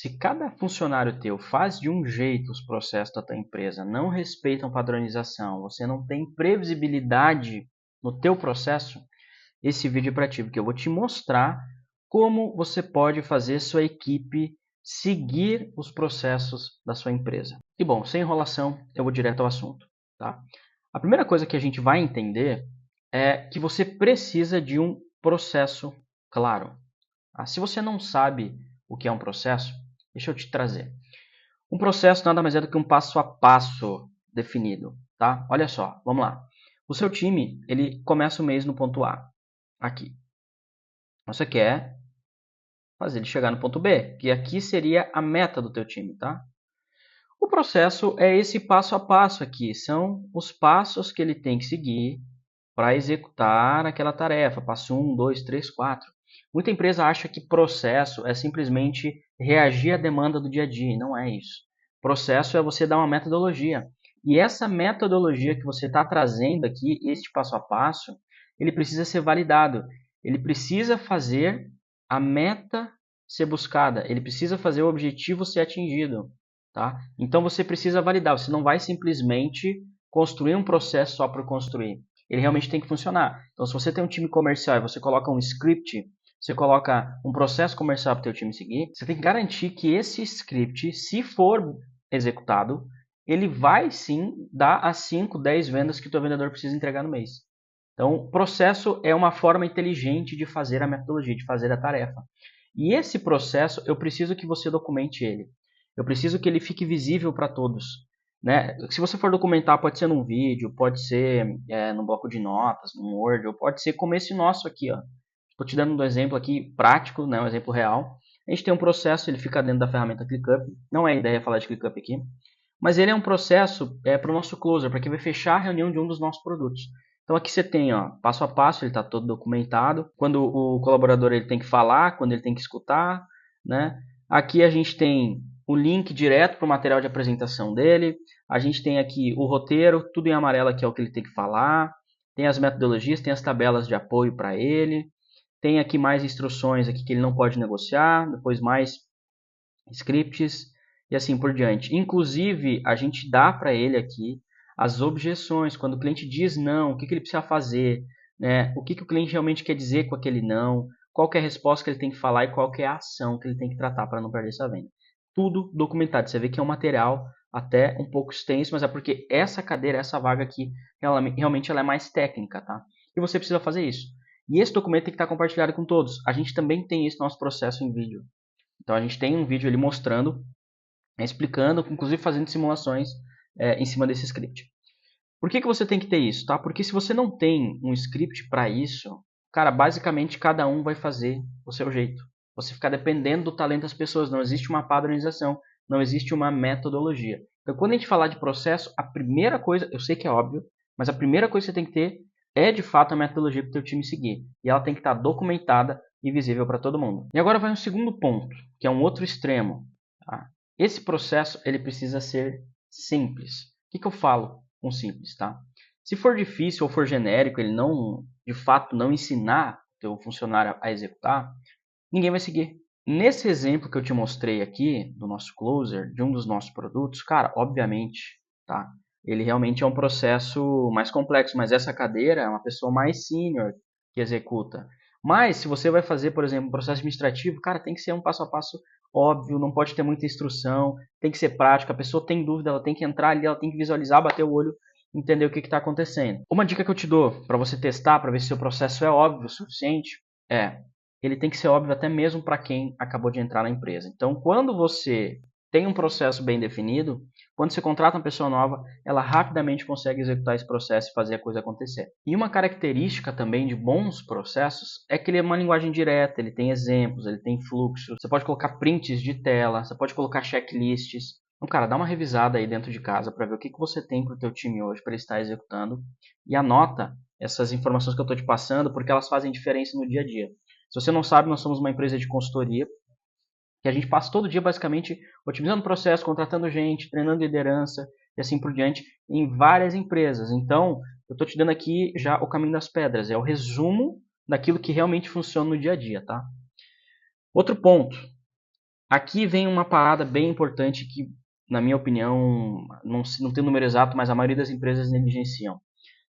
Se cada funcionário teu faz de um jeito os processos da tua empresa, não respeitam padronização, você não tem previsibilidade no teu processo, esse vídeo é para ti, porque eu vou te mostrar como você pode fazer sua equipe seguir os processos da sua empresa. E bom, sem enrolação, eu vou direto ao assunto, tá? A primeira coisa que a gente vai entender é que você precisa de um processo claro. Se você não sabe o que é um processo, deixa eu te trazer. Um processo nada mais é do que um passo a passo definido, tá? Olha só, vamos lá. O seu time, ele começa o mês no ponto A, aqui. Você quer fazer ele chegar no ponto B, que aqui seria a meta do teu time, tá? O processo é esse passo a passo aqui, são os passos que ele tem que seguir para executar aquela tarefa, passo 1, 2, 3, 4. Muita empresa acha que processo é simplesmente reagir à demanda do dia a dia, e não é isso. Processo é você dar uma metodologia. E essa metodologia que você está trazendo aqui, este passo a passo, ele precisa ser validado. Ele precisa fazer a meta ser buscada, ele precisa fazer o objetivo ser atingido. Tá? Então você precisa validar, você não vai simplesmente construir um processo só por construir. Ele realmente tem que funcionar. Então se você tem um time comercial e você coloca um script, você coloca um processo comercial para o teu time seguir, você tem que garantir que esse script, se for executado, ele vai sim dar as 5, 10 vendas que o teu vendedor precisa entregar no mês. Então, processo é uma forma inteligente de fazer a metodologia, de fazer a tarefa. E esse processo, eu preciso que você documente ele. Eu preciso que ele fique visível para todos. Né? Se você for documentar, pode ser num vídeo, pode ser num bloco de notas, num Word, ou pode ser como esse nosso aqui. Estou te dando um exemplo aqui prático, né? Um exemplo real. A gente tem um processo, ele fica dentro da ferramenta ClickUp. Não é ideia falar de ClickUp aqui. Mas ele é um processo para o nosso closer, para quem vai fechar a reunião de um dos nossos produtos. Então aqui você tem passo a passo, ele está todo documentado. Quando o colaborador ele tem que falar, quando ele tem que escutar. Né? Aqui a gente tem o link direto para o material de apresentação dele. A gente tem aqui o roteiro, tudo em amarelo aqui é o que ele tem que falar. Tem as metodologias, tem as tabelas de apoio para ele. Tem aqui mais instruções aqui que ele não pode negociar. Depois mais scripts e assim por diante. Inclusive, a gente dá para ele aqui as objeções. Quando o cliente diz não, o que ele precisa fazer, né? O que o cliente realmente quer dizer com aquele não, qual que é a resposta que ele tem que falar e qual que é a ação que ele tem que tratar para não perder essa venda. Tudo documentado. Você vê que é um material até um pouco extenso, mas é porque essa cadeira, essa vaga aqui, realmente ela é mais técnica, tá? E você precisa fazer isso. E esse documento tem que estar compartilhado com todos. A gente também tem esse nosso processo em vídeo. Então a gente tem um vídeo ali mostrando, explicando, inclusive fazendo simulações em cima desse script. Por que você tem que ter isso? Tá? Porque se você não tem um script para isso, cara, basicamente cada um vai fazer o seu jeito. Você fica dependendo do talento das pessoas, não existe uma padronização, não existe uma metodologia. Então quando a gente falar de processo, a primeira coisa, eu sei que é óbvio, mas a primeira coisa que você tem que ter é de fato a metodologia para o teu time seguir. E ela tem que estar documentada e visível para todo mundo. E agora vai um segundo ponto, que é um outro extremo. Tá? Esse processo ele precisa ser simples. O que eu falo com simples? Tá? Se for difícil ou for genérico, ele não, de fato, não ensinar o teu funcionário a executar, ninguém vai seguir. Nesse exemplo que eu te mostrei aqui, do nosso closer, de um dos nossos produtos, cara, obviamente, tá? Ele realmente é um processo mais complexo, mas essa cadeira é uma pessoa mais sênior que executa. Mas se você vai fazer, por exemplo, um processo administrativo, cara, tem que ser um passo a passo óbvio, não pode ter muita instrução, tem que ser prático, a pessoa tem dúvida, ela tem que entrar ali, ela tem que visualizar, bater o olho, entender o que está acontecendo. Uma dica que eu te dou para você testar, para ver se o seu processo é óbvio o suficiente, ele tem que ser óbvio até mesmo para quem acabou de entrar na empresa. Então, quando você tem um processo bem definido, quando você contrata uma pessoa nova, ela rapidamente consegue executar esse processo e fazer a coisa acontecer. E uma característica também de bons processos é que ele é uma linguagem direta, ele tem exemplos, ele tem fluxo, você pode colocar prints de tela, você pode colocar checklists. Então, cara, dá uma revisada aí dentro de casa para ver o que você tem para o teu time hoje para ele estar executando e anota essas informações que eu estou te passando porque elas fazem diferença no dia a dia. Se você não sabe, nós somos uma empresa de consultoria que a gente passa todo dia basicamente otimizando o processo, contratando gente, treinando liderança e assim por diante em várias empresas. Então, eu estou te dando aqui já o caminho das pedras, é o resumo daquilo que realmente funciona no dia a dia, tá? Outro ponto, Aqui vem uma parada bem importante que, na minha opinião, não tem número exato, mas a maioria das empresas negligenciam,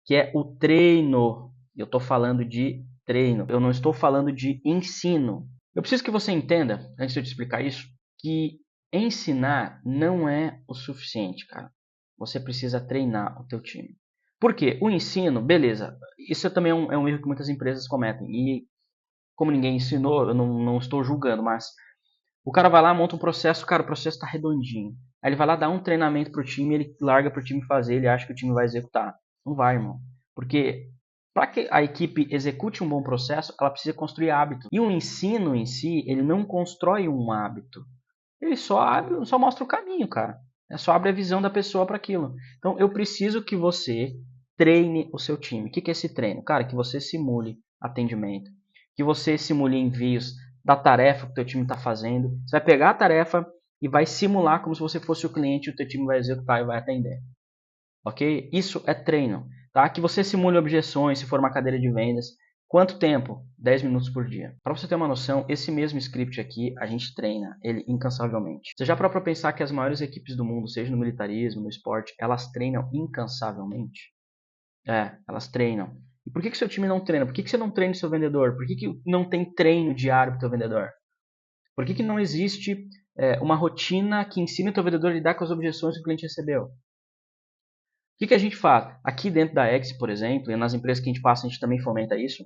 que é o treino. Eu estou falando de treino, eu não estou falando de ensino. Eu preciso que você entenda, antes de eu te explicar isso, que ensinar não é o suficiente, cara. Você precisa treinar o teu time. Por quê? O ensino, beleza, isso também é um erro que muitas empresas cometem. E como ninguém ensinou, eu não estou julgando, mas o cara vai lá, monta um processo, cara, o processo está redondinho. Aí ele vai lá dar um treinamento pro time, ele larga pro time fazer, ele acha que o time vai executar. Não vai, irmão. Porque para que a equipe execute um bom processo, ela precisa construir hábito. E o ensino em si, ele não constrói um hábito. Ele só mostra o caminho, cara. É só abre a visão da pessoa para aquilo. Então eu preciso que você treine o seu time. O que é esse treino? Cara, que você simule atendimento, que você simule envios da tarefa que o teu time está fazendo. Você vai pegar a tarefa e vai simular como se você fosse o cliente e o teu time vai executar e vai atender. Ok? Isso é treino. Tá? Que você simule objeções, se for uma cadeira de vendas. Quanto tempo? 10 minutos por dia. Para você ter uma noção, esse mesmo script aqui, a gente treina ele incansavelmente. Você já parou para pensar que as maiores equipes do mundo, seja no militarismo, no esporte, elas treinam incansavelmente? Elas treinam. E por que seu time não treina? Por que você não treina o seu vendedor? Por que não tem treino diário para o teu vendedor? Por que não existe uma rotina que ensine o teu vendedor a lidar com as objeções que o cliente recebeu? O que a gente faz? Aqui dentro da X, por exemplo, e nas empresas que a gente passa, a gente também fomenta isso.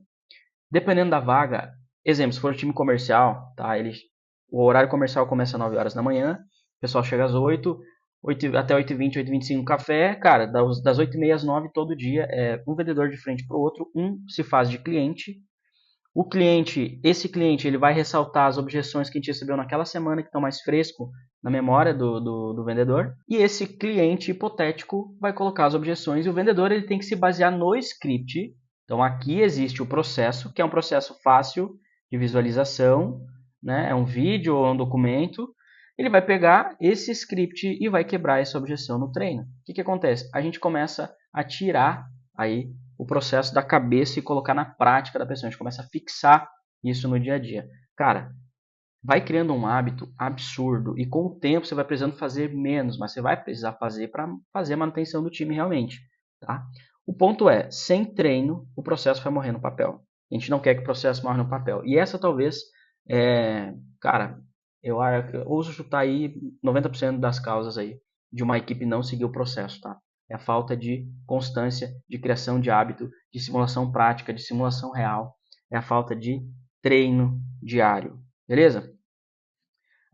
Dependendo da vaga, exemplo, se for um time comercial, tá? O horário comercial começa às 9 horas da manhã, o pessoal chega às 8, até 8h20, 8h25 café, cara, das 8h30 às 9 todo dia, é um vendedor de frente para o outro, um se faz de cliente. Esse cliente, ele vai ressaltar as objeções que a gente recebeu naquela semana que estão mais fresco na memória do vendedor. E esse cliente hipotético vai colocar as objeções e o vendedor ele tem que se basear no script. Então aqui existe o processo, que é um processo fácil de visualização, né? É um vídeo ou um documento. Ele vai pegar esse script e vai quebrar essa objeção no treino. O que acontece? A gente começa a tirar aí o processo da cabeça e colocar na prática da pessoa. A gente começa a fixar isso no dia a dia. Cara, vai criando um hábito absurdo e com o tempo você vai precisando fazer menos, mas você vai precisar fazer para fazer a manutenção do time realmente. Tá? O ponto é, sem treino, o processo vai morrer no papel. A gente não quer que o processo morra no papel. E essa talvez, cara, eu ouso chutar aí 90% das causas aí de uma equipe não seguir o processo, tá? É a falta de constância, de criação de hábito, de simulação prática, de simulação real. É a falta de treino diário. Beleza?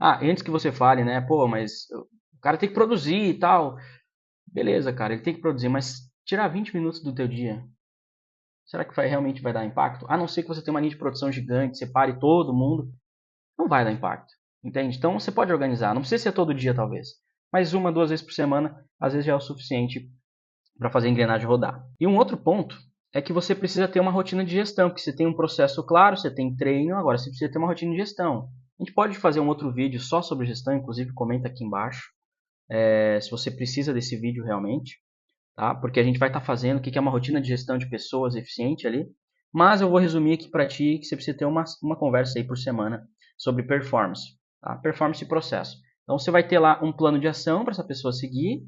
Antes que você fale, né? Pô, mas o cara tem que produzir e tal. Beleza, cara, ele tem que produzir, mas tirar 20 minutos do teu dia, será que realmente vai dar impacto? A não ser que você tenha uma linha de produção gigante, separe todo mundo, não vai dar impacto. Entende? Então você pode organizar, não precisa ser todo dia talvez, mas 1, 2 vezes por semana, às vezes já é o suficiente para fazer a engrenagem rodar. E um outro ponto é que você precisa ter uma rotina de gestão, porque você tem um processo claro, você tem treino, agora você precisa ter uma rotina de gestão. A gente pode fazer um outro vídeo só sobre gestão, inclusive comenta aqui embaixo, se você precisa desse vídeo realmente, tá? Porque a gente vai estar fazendo o que é uma rotina de gestão de pessoas eficiente ali, mas eu vou resumir aqui para ti que você precisa ter uma conversa aí por semana sobre performance, tá? Performance e processo. Então você vai ter lá um plano de ação para essa pessoa seguir,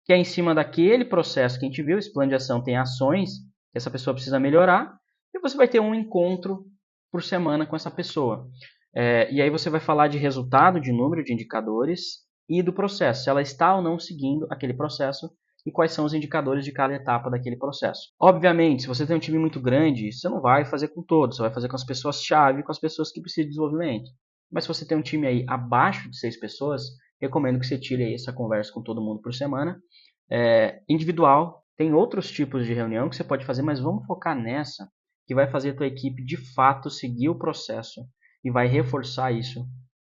que é em cima daquele processo que a gente viu. Esse plano de ação tem ações que essa pessoa precisa melhorar, e você vai ter um encontro por semana com essa pessoa. E aí você vai falar de resultado, de número de indicadores e do processo, se ela está ou não seguindo aquele processo e quais são os indicadores de cada etapa daquele processo. Obviamente, se você tem um time muito grande, você não vai fazer com todos, você vai fazer com as pessoas-chave, com as pessoas que precisam de desenvolvimento. Mas se você tem um time aí abaixo de 6 pessoas, recomendo que você tire aí essa conversa com todo mundo por semana. Individual, tem outros tipos de reunião que você pode fazer, mas vamos focar nessa, que vai fazer a tua equipe de fato seguir o processo e vai reforçar isso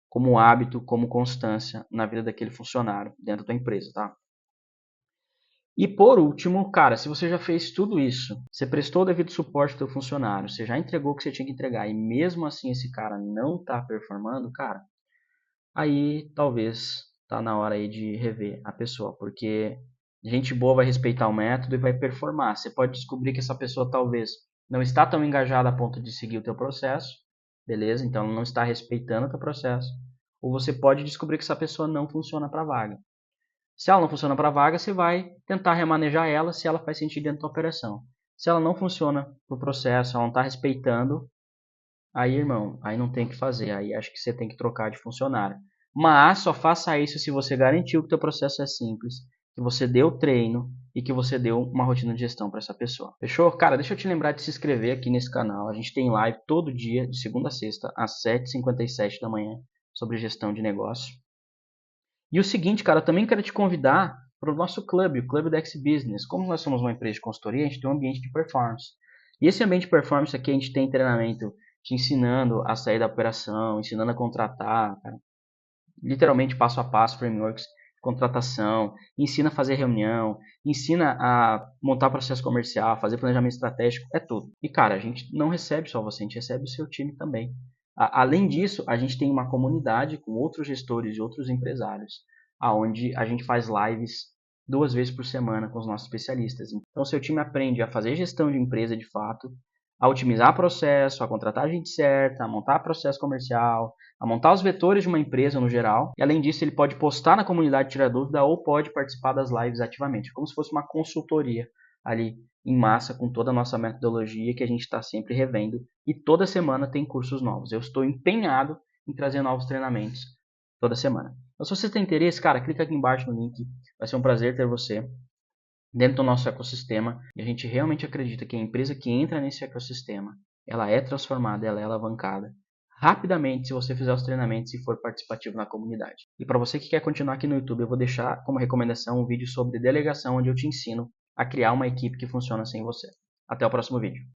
como hábito, como constância na vida daquele funcionário dentro da tua empresa, tá? E por último, cara, se você já fez tudo isso, você prestou o devido suporte ao teu funcionário, você já entregou o que você tinha que entregar e mesmo assim esse cara não está performando, cara, aí talvez tá na hora aí de rever a pessoa, porque gente boa vai respeitar o método e vai performar. Você pode descobrir que essa pessoa talvez não está tão engajada a ponto de seguir o teu processo, beleza? Então ela não está respeitando o teu processo. ou você pode descobrir que essa pessoa não funciona para a vaga. Se ela não funciona para a vaga, você vai tentar remanejar ela se ela faz sentido dentro da operação. Se ela não funciona para o processo, ela não está respeitando, aí, irmão, aí não tem o que fazer. Aí acho que você tem que trocar de funcionário. Mas só faça isso se você garantiu que o teu processo é simples, que você deu treino e que você deu uma rotina de gestão para essa pessoa. Fechou? Cara, deixa eu te lembrar de se inscrever aqui nesse canal. A gente tem live todo dia, de segunda a sexta, às 7h57 da manhã, sobre gestão de negócio. E o seguinte, cara, eu também quero te convidar para o nosso clube, o Clube da X Business. Como nós somos uma empresa de consultoria, a gente tem um ambiente de performance. E esse ambiente de performance aqui, a gente tem treinamento te ensinando a sair da operação, ensinando a contratar, cara. Literalmente passo a passo, frameworks de contratação, ensina a fazer reunião, ensina a montar processo comercial, fazer planejamento estratégico, é tudo. E cara, a gente não recebe só você, a gente recebe o seu time também. Além disso, a gente tem uma comunidade com outros gestores e outros empresários, aonde a gente faz lives 2 vezes por semana com os nossos especialistas. Então, seu time aprende a fazer gestão de empresa de fato, a otimizar processo, a contratar a gente certa, a montar processo comercial, a montar os vetores de uma empresa no geral. E além disso, ele pode postar na comunidade Tirar Dúvida ou pode participar das lives ativamente, como se fosse uma consultoria ali em massa com toda a nossa metodologia que a gente está sempre revendo. E toda semana tem cursos novos. Eu estou empenhado em trazer novos treinamentos toda semana. Então, se você tem interesse, cara, clica aqui embaixo no link. Vai ser um prazer ter você dentro do nosso ecossistema, e a gente realmente acredita que a empresa que entra nesse ecossistema, ela é transformada, ela é alavancada rapidamente se você fizer os treinamentos e for participativo na comunidade. E para você que quer continuar aqui no YouTube, eu vou deixar como recomendação um vídeo sobre delegação, onde eu te ensino a criar uma equipe que funciona sem você. Até o próximo vídeo.